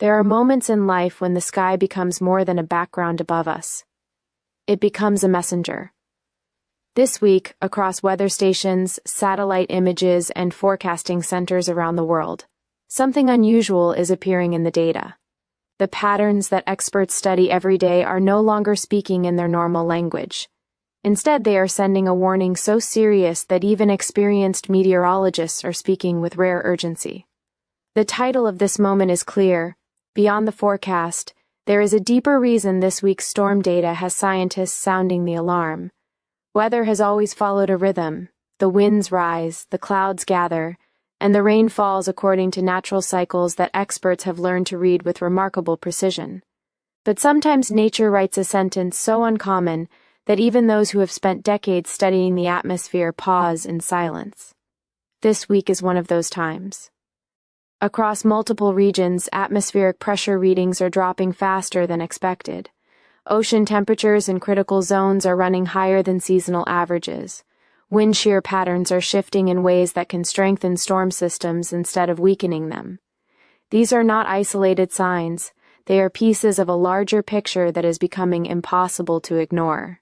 There are moments in life when the sky becomes more than a background above us. It becomes a messenger. This week, across weather stations, satellite images, and forecasting centers around the world, something unusual is appearing in the data. The patterns that experts study every day are no longer speaking in their normal language. Instead, they are sending a warning so serious that even experienced meteorologists are speaking with rare urgency. The title of this moment is clear. Beyond the forecast, there is a deeper reason this week's storm data has scientists sounding the alarm. Weather has always followed a rhythm. The winds rise, the clouds gather, and the rain falls according to natural cycles that experts have learned to read with remarkable precision. But sometimes nature writes a sentence so uncommon that even those who have spent decades studying the atmosphere pause in silence. This week is one of those times. Across multiple regions, atmospheric pressure readings are dropping faster than expected. Ocean temperatures in critical zones are running higher than seasonal averages. Wind shear patterns are shifting in ways that can strengthen storm systems instead of weakening them. These are not isolated signs. They are pieces of a larger picture that is becoming impossible to ignore.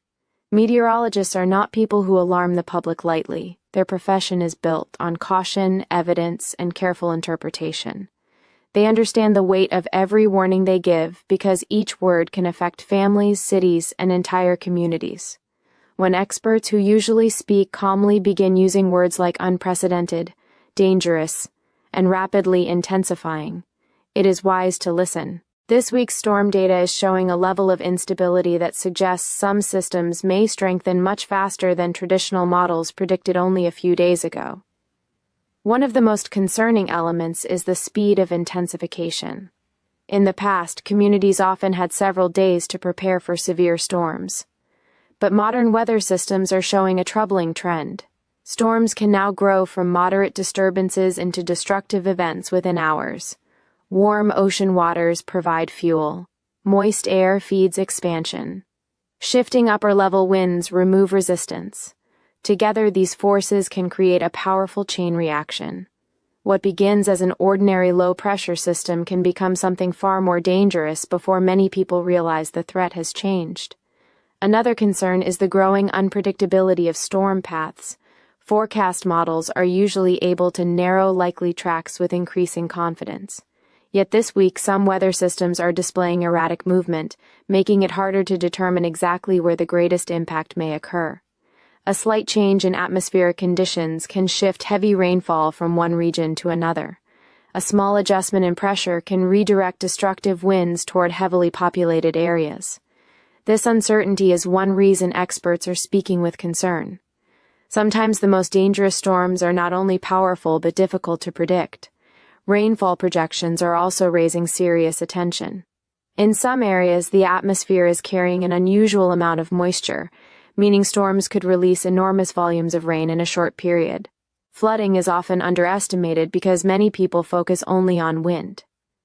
Meteorologists are not people who alarm the public lightly. Their profession is built on caution, evidence, and careful interpretation. They understand the weight of every warning they give because each word can affect families, cities, and entire communities. When experts who usually speak calmly begin using words like unprecedented, dangerous, and rapidly intensifying, it is wise to listen. This week's storm data is showing a level of instability that suggests some systems may strengthen much faster than traditional models predicted only a few days ago. One of the most concerning elements is the speed of intensification. In the past, communities often had several days to prepare for severe storms. But modern weather systems are showing a troubling trend. Storms can now grow from moderate disturbances into destructive events within hours. Warm ocean waters provide fuel. Moist air feeds expansion. Shifting upper-level winds remove resistance. Together, these forces can create a powerful chain reaction. What begins as an ordinary low-pressure system can become something far more dangerous before many people realize the threat has changed. Another concern is the growing unpredictability of storm paths. Forecast models are usually able to narrow likely tracks with increasing confidence. Yet this week, some weather systems are displaying erratic movement, making it harder to determine exactly where the greatest impact may occur. A slight change in atmospheric conditions can shift heavy rainfall from one region to another. A small adjustment in pressure can redirect destructive winds toward heavily populated areas. This uncertainty is one reason experts are speaking with concern. Sometimes the most dangerous storms are not only powerful but difficult to predict. Rainfall projections are also raising serious attention. In some areas, the atmosphere is carrying an unusual amount of moisture, meaning storms could release enormous volumes of rain in a short period. Flooding is often underestimated because many people focus only on wind.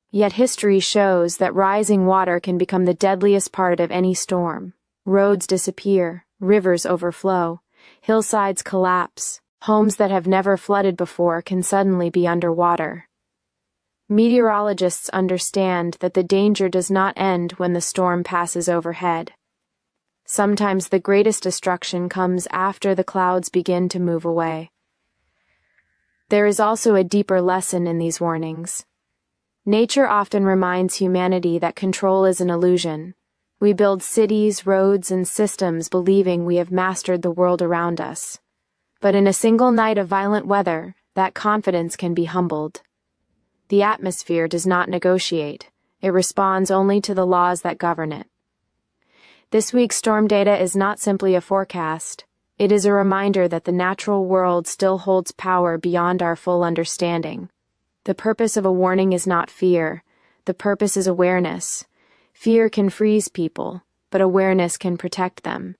Yet history shows that rising water can become the deadliest part of any storm. Roads disappear, rivers overflow, hillsides collapse, homes that have never flooded before can suddenly be underwater. Meteorologists understand that the danger does not end when the storm passes overhead. Sometimes the greatest destruction comes after the clouds begin to move away. There is also a deeper lesson in these warnings. Nature often reminds humanity that control is an illusion. We build cities, roads, and systems believing we have mastered the world around us. But in a single night of violent weather, that confidence can be humbled. The atmosphere does not negotiate. It responds only to the laws that govern it. This week's storm data is not simply a forecast. It is a reminder that the natural world still holds power beyond our full understanding. The purpose of a warning is not fear. The purpose is awareness. Fear can freeze people, but awareness can protect them.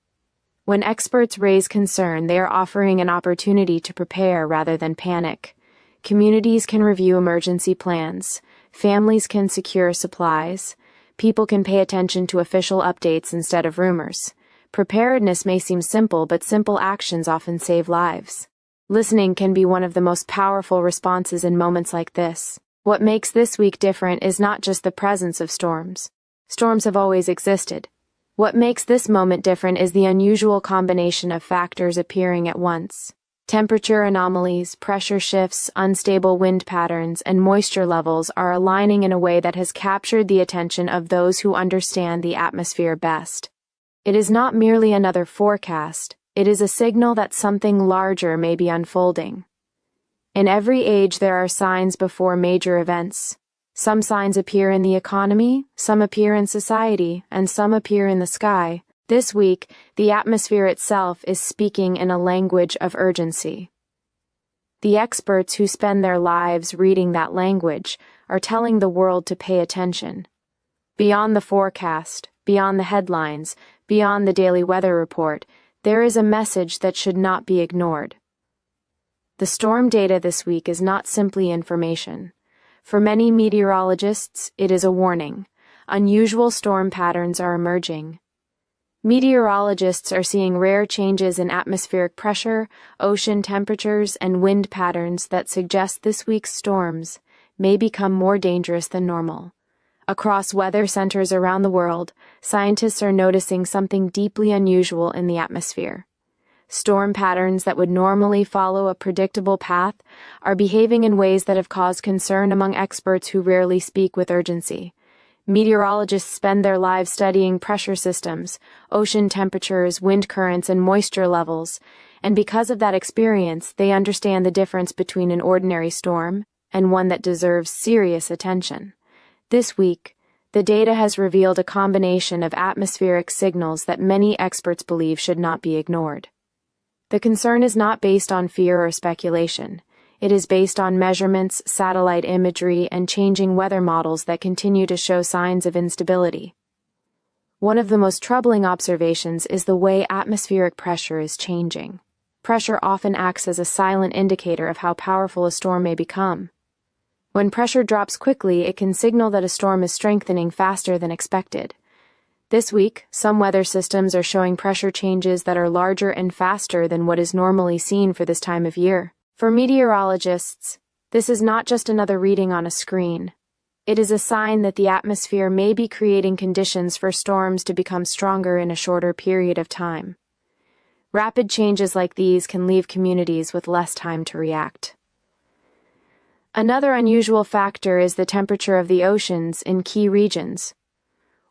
When experts raise concern, they are offering an opportunity to prepare rather than panic. Communities can review emergency plans, families can secure supplies, people can pay attention to official updates instead of rumors. Preparedness may seem simple, but simple actions often save lives. Listening can be one of the most powerful responses in moments like this. What makes this week different is not just the presence of storms. Storms have always existed. What makes this moment different is the unusual combination of factors appearing at once. Temperature anomalies, pressure shifts, unstable wind patterns, and moisture levels are aligning in a way that has captured the attention of those who understand the atmosphere best. It is not merely another forecast, it is a signal that something larger may be unfolding. In every age there are signs before major events. Some signs appear in the economy, some appear in society, and some appear in the sky. This week, the atmosphere itself is speaking in a language of urgency. The experts who spend their lives reading that language are telling the world to pay attention. Beyond the forecast, beyond the headlines, beyond the daily weather report, there is a message that should not be ignored. The storm data this week is not simply information. For many meteorologists, it is a warning. Unusual storm patterns are emerging. Meteorologists are seeing rare changes in atmospheric pressure, ocean temperatures, and wind patterns that suggest this week's storms may become more dangerous than normal. Across weather centers around the world, scientists are noticing something deeply unusual in the atmosphere. Storm patterns that would normally follow a predictable path are behaving in ways that have caused concern among experts who rarely speak with urgency. Meteorologists spend their lives studying pressure systems, ocean temperatures, wind currents, and moisture levels, and because of that experience, they understand the difference between an ordinary storm and one that deserves serious attention. This week, the data has revealed a combination of atmospheric signals that many experts believe should not be ignored. The concern is not based on fear or speculation. It is based on measurements, satellite imagery, and changing weather models that continue to show signs of instability. One of the most troubling observations is the way atmospheric pressure is changing. Pressure often acts as a silent indicator of how powerful a storm may become. When pressure drops quickly, it can signal that a storm is strengthening faster than expected. This week, some weather systems are showing pressure changes that are larger and faster than what is normally seen for this time of year. For meteorologists, this is not just another reading on a screen. It is a sign that the atmosphere may be creating conditions for storms to become stronger in a shorter period of time. Rapid changes like these can leave communities with less time to react. Another unusual factor is the temperature of the oceans in key regions.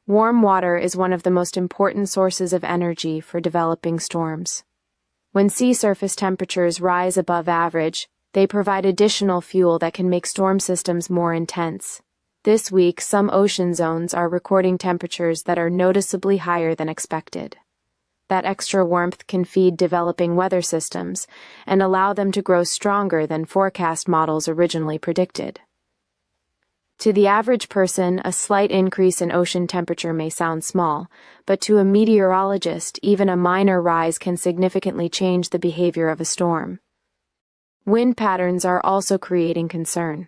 Warm water is one of the most important sources of energy for developing storms. When sea surface temperatures rise above average, they provide additional fuel that can make storm systems more intense. This week, some ocean zones are recording temperatures that are noticeably higher than expected. That extra warmth can feed developing weather systems and allow them to grow stronger than forecast models originally predicted. To the average person, a slight increase in ocean temperature may sound small, but to a meteorologist, even a minor rise can significantly change the behavior of a storm. Wind patterns are also creating concern.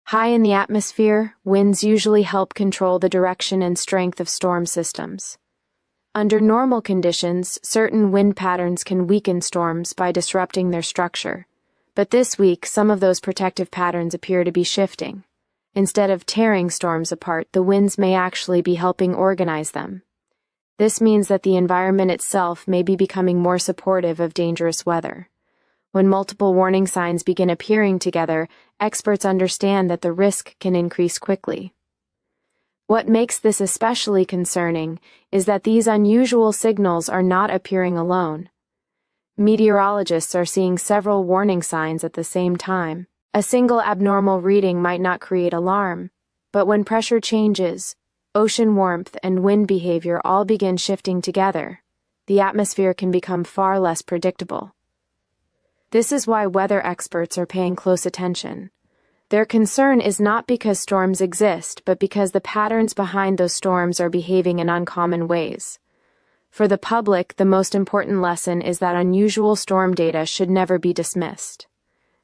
High in the atmosphere, winds usually help control the direction and strength of storm systems. Under normal conditions, certain wind patterns can weaken storms by disrupting their structure. But this week, some of those protective patterns appear to be shifting. Instead of tearing storms apart, the winds may actually be helping organize them. This means that the environment itself may be becoming more supportive of dangerous weather. When multiple warning signs begin appearing together, experts understand that the risk can increase quickly. What makes this especially concerning is that these unusual signals are not appearing alone. Meteorologists are seeing several warning signs at the same time. A single abnormal reading might not create alarm, but when pressure changes, ocean warmth and wind behavior all begin shifting together, the atmosphere can become far less predictable. This is why weather experts are paying close attention. Their concern is not because storms exist, but because the patterns behind those storms are behaving in uncommon ways. For the public, the most important lesson is that unusual storm data should never be dismissed.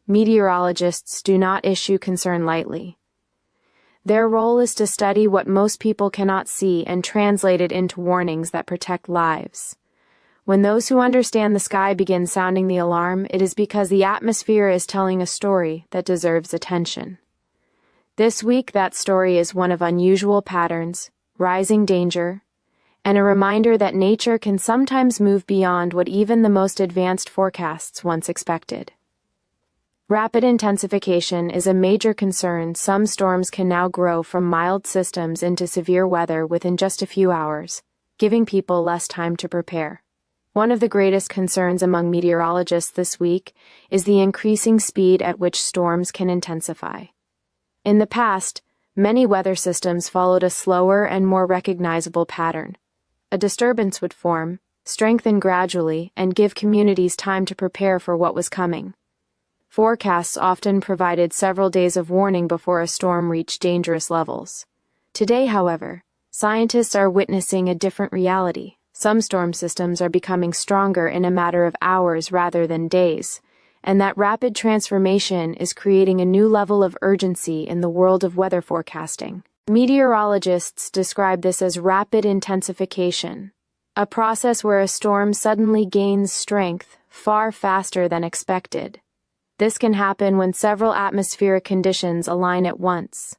Meteorologists do not issue concern lightly. Their role is to study what most people cannot see and translate it into warnings that protect lives. When those who understand the sky begin sounding the alarm, it is because the atmosphere is telling a story that deserves attention. This week, that story is one of unusual patterns, rising danger, and a reminder that nature can sometimes move beyond what even the most advanced forecasts once expected. Rapid intensification is a major concern. Some storms can now grow from mild systems into severe weather within just a few hours, giving people less time to prepare. One of the greatest concerns among meteorologists this week is the increasing speed at which storms can intensify. In the past, many weather systems followed a slower and more recognizable pattern. A disturbance would form, strengthen gradually, and give communities time to prepare for what was coming. Forecasts often provided several days of warning before a storm reached dangerous levels. Today, however, scientists are witnessing a different reality. Some storm systems are becoming stronger in a matter of hours rather than days, and that rapid transformation is creating a new level of urgency in the world of weather forecasting. Meteorologists describe this as rapid intensification, a process where a storm suddenly gains strength far faster than expected. This can happen when several atmospheric conditions align at once.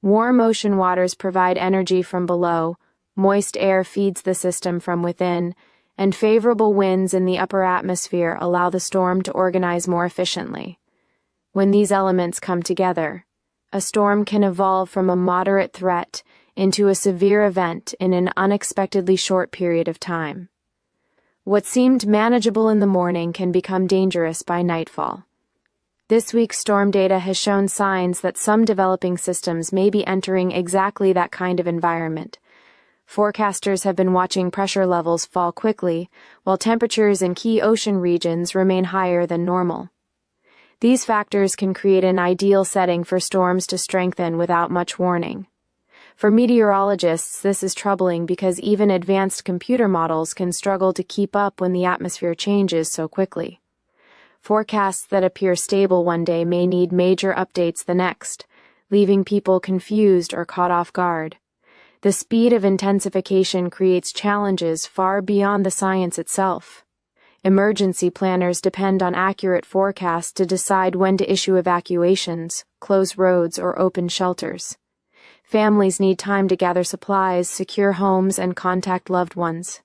Warm ocean waters provide energy from below, moist air feeds the system from within, and favorable winds in the upper atmosphere allow the storm to organize more efficiently. When these elements come together, a storm can evolve from a moderate threat into a severe event in an unexpectedly short period of time. What seemed manageable in the morning can become dangerous by nightfall. This week's storm data has shown signs that some developing systems may be entering exactly that kind of environment. Forecasters have been watching pressure levels fall quickly, while temperatures in key ocean regions remain higher than normal. These factors can create an ideal setting for storms to strengthen without much warning. For meteorologists, this is troubling because even advanced computer models can struggle to keep up when the atmosphere changes so quickly. Forecasts that appear stable one day may need major updates the next, leaving people confused or caught off guard. The speed of intensification creates challenges far beyond the science itself. Emergency planners depend on accurate forecasts to decide when to issue evacuations, close roads, or open shelters. Families need time to gather supplies, secure homes, and contact loved ones.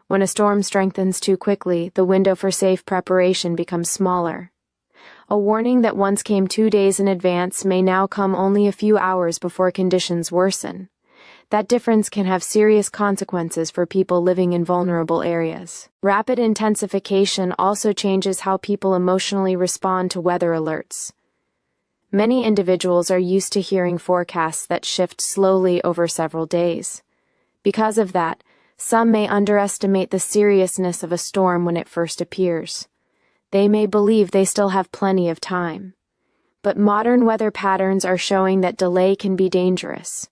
When a storm strengthens too quickly, the window for safe preparation becomes smaller. A warning that once came 2 days in advance may now come only a few hours before conditions worsen. That difference can have serious consequences for people living in vulnerable areas. Rapid intensification also changes how people emotionally respond to weather alerts. Many individuals are used to hearing forecasts that shift slowly over several days. Because of that, some may underestimate the seriousness of a storm when it first appears. They may believe they still have plenty of time. But modern weather patterns are showing that delay can be dangerous.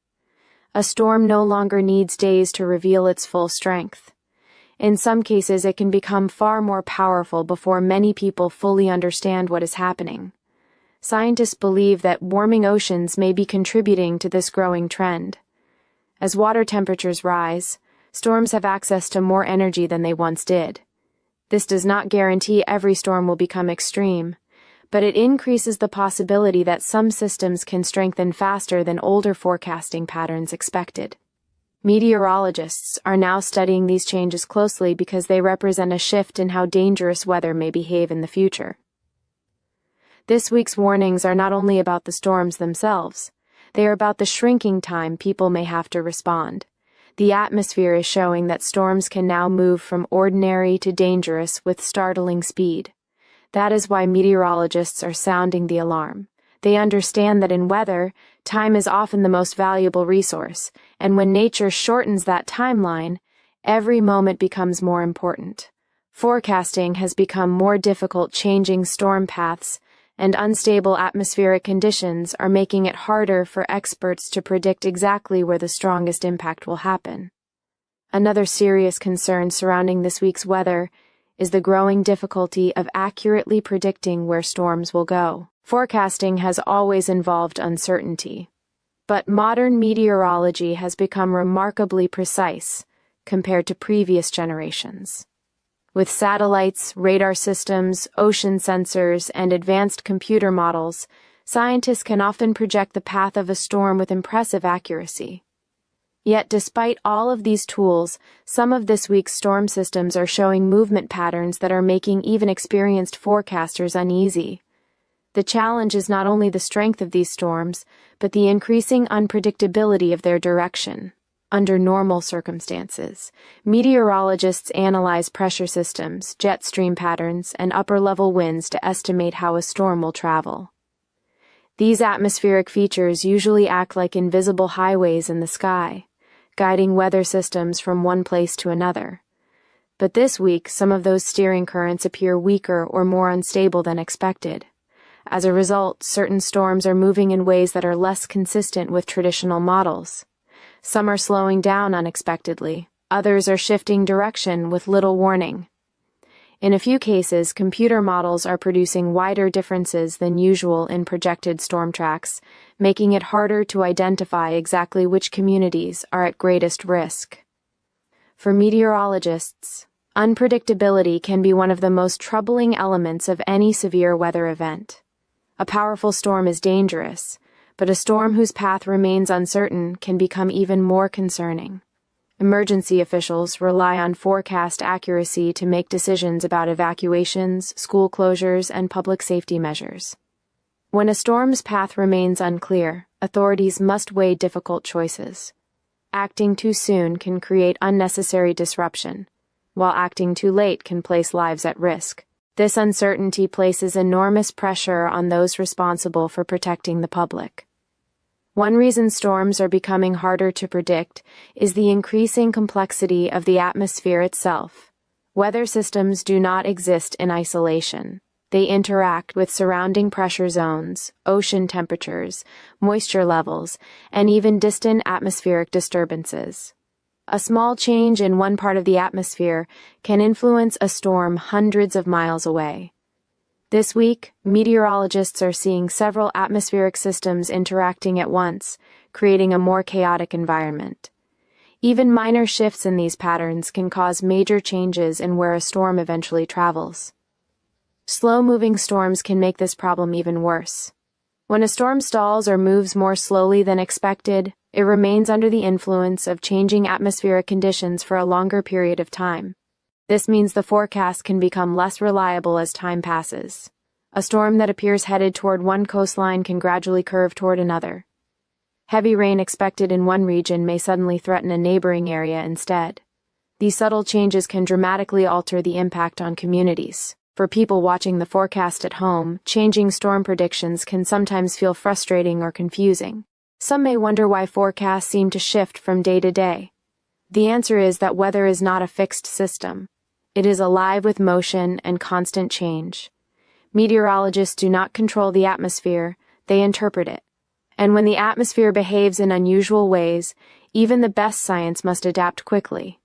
A storm no longer needs days to reveal its full strength. In some cases, it can become far more powerful before many people fully understand what is happening. Scientists believe that warming oceans may be contributing to this growing trend. As water temperatures rise, storms have access to more energy than they once did. This does not guarantee every storm will become extreme, but it increases the possibility that some systems can strengthen faster than older forecasting patterns expected. Meteorologists are now studying these changes closely because they represent a shift in how dangerous weather may behave in the future. This week's warnings are not only about the storms themselves, they are about the shrinking time people may have to respond. The atmosphere is showing that storms can now move from ordinary to dangerous with startling speed. That is why meteorologists are sounding the alarm. They understand that in weather, time is often the most valuable resource, and when nature shortens that timeline, every moment becomes more important. Forecasting has become more difficult. Changing storm paths and unstable atmospheric conditions are making it harder for experts to predict exactly where the strongest impact will happen. Another serious concern surrounding this week's weather is the growing difficulty of accurately predicting where storms will go. Forecasting has always involved uncertainty, but modern meteorology has become remarkably precise compared to previous generations. With satellites, radar systems, ocean sensors, and advanced computer models, Scientists can often project the path of a storm with impressive accuracy. Yet despite all of these tools, some of this week's storm systems are showing movement patterns that are making even experienced forecasters uneasy. The challenge is not only the strength of these storms, but the increasing unpredictability of their direction. Under normal circumstances, meteorologists analyze pressure systems, jet stream patterns, and upper-level winds to estimate how a storm will travel. These atmospheric features usually act like invisible highways in the sky, guiding weather systems from one place to another. But this week, some of those steering currents appear weaker or more unstable than expected. As a result, certain storms are moving in ways that are less consistent with traditional models. Some are slowing down unexpectedly, others are shifting direction with little warning. In a few cases, computer models are producing wider differences than usual in projected storm tracks, making it harder to identify exactly which communities are at greatest risk. For meteorologists, unpredictability can be one of the most troubling elements of any severe weather event. A powerful storm is dangerous, but a storm whose path remains uncertain can become even more concerning. Emergency officials rely on forecast accuracy to make decisions about evacuations, school closures, and public safety measures. When a storm's path remains unclear, authorities must weigh difficult choices. Acting too soon can create unnecessary disruption, while acting too late can place lives at risk. This uncertainty places enormous pressure on those responsible for protecting the public. One reason storms are becoming harder to predict is the increasing complexity of the atmosphere itself. Weather systems do not exist in isolation. They interact with surrounding pressure zones, ocean temperatures, moisture levels, and even distant atmospheric disturbances. A small change in one part of the atmosphere can influence a storm hundreds of miles away. This week, meteorologists are seeing several atmospheric systems interacting at once, creating a more chaotic environment. Even minor shifts in these patterns can cause major changes in where a storm eventually travels. Slow-moving storms can make this problem even worse. When a storm stalls or moves more slowly than expected, it remains under the influence of changing atmospheric conditions for a longer period of time. This means the forecast can become less reliable as time passes. A storm that appears headed toward one coastline can gradually curve toward another. Heavy rain expected in one region may suddenly threaten a neighboring area instead. These subtle changes can dramatically alter the impact on communities. For people watching the forecast at home, changing storm predictions can sometimes feel frustrating or confusing. Some may wonder why forecasts seem to shift from day to day. The answer is that weather is not a fixed system. It is alive with motion and constant change. Meteorologists do not control the atmosphere, they interpret it. And when the atmosphere behaves in unusual ways, even the best science must adapt quickly.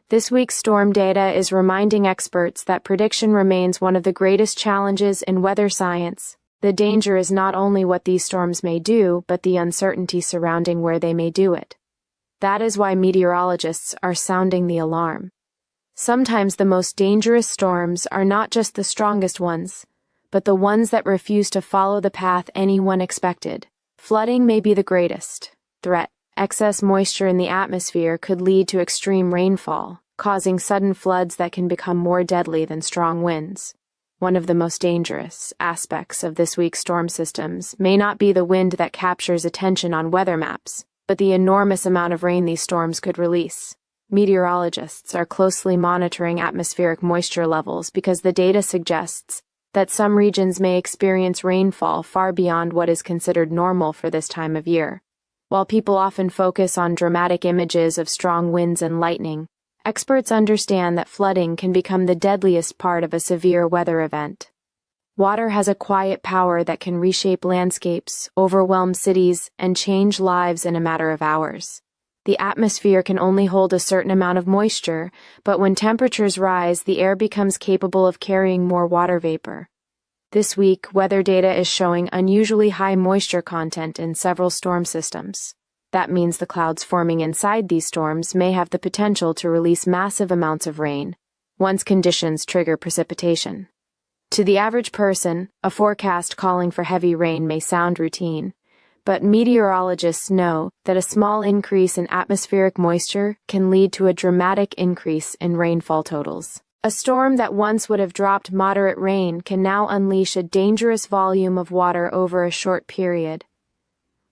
This week's storm data is reminding experts that prediction remains one of the greatest challenges in weather science. The danger is not only what these storms may do, but the uncertainty surrounding where they may do it. That is why meteorologists are sounding the alarm. Sometimes the most dangerous storms are not just the strongest ones, but the ones that refuse to follow the path anyone expected. Flooding may be the greatest threat. Excess moisture in the atmosphere could lead to extreme rainfall, causing sudden floods that can become more deadly than strong winds. One of the most dangerous aspects of this week's storm systems may not be the wind that captures attention on weather maps, but the enormous amount of rain these storms could release. Meteorologists are closely monitoring atmospheric moisture levels because the data suggests that some regions may experience rainfall far beyond what is considered normal for this time of year. While people often focus on dramatic images of strong winds and lightning, experts understand that flooding can become the deadliest part of a severe weather event. Water has a quiet power that can reshape landscapes, overwhelm cities, and change lives in a matter of hours. The atmosphere can only hold a certain amount of moisture, but when temperatures rise, the air becomes capable of carrying more water vapor. This week, weather data is showing unusually high moisture content in several storm systems. That means the clouds forming inside these storms may have the potential to release massive amounts of rain, once conditions trigger precipitation. To the average person, a forecast calling for heavy rain may sound routine, but meteorologists know that a small increase in atmospheric moisture can lead to a dramatic increase in rainfall totals. A storm that once would have dropped moderate rain can now unleash a dangerous volume of water over a short period.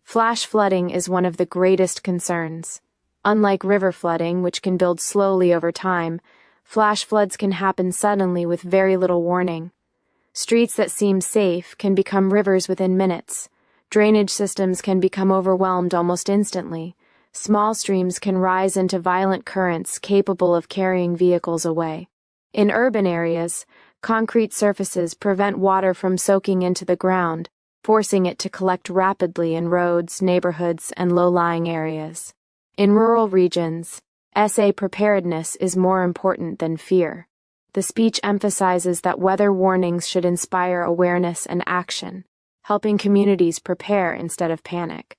Flash flooding is one of the greatest concerns. Unlike river flooding, which can build slowly over time, flash floods can happen suddenly with very little warning. Streets that seem safe can become rivers within minutes. Drainage systems can become overwhelmed almost instantly. Small streams can rise into violent currents capable of carrying vehicles away. In urban areas, concrete surfaces prevent water from soaking into the ground, forcing it to collect rapidly in roads, neighborhoods, and low-lying areas. In rural regions, preparedness is more important than fear. The speech emphasizes that weather warnings should inspire awareness and action, helping communities prepare instead of panic.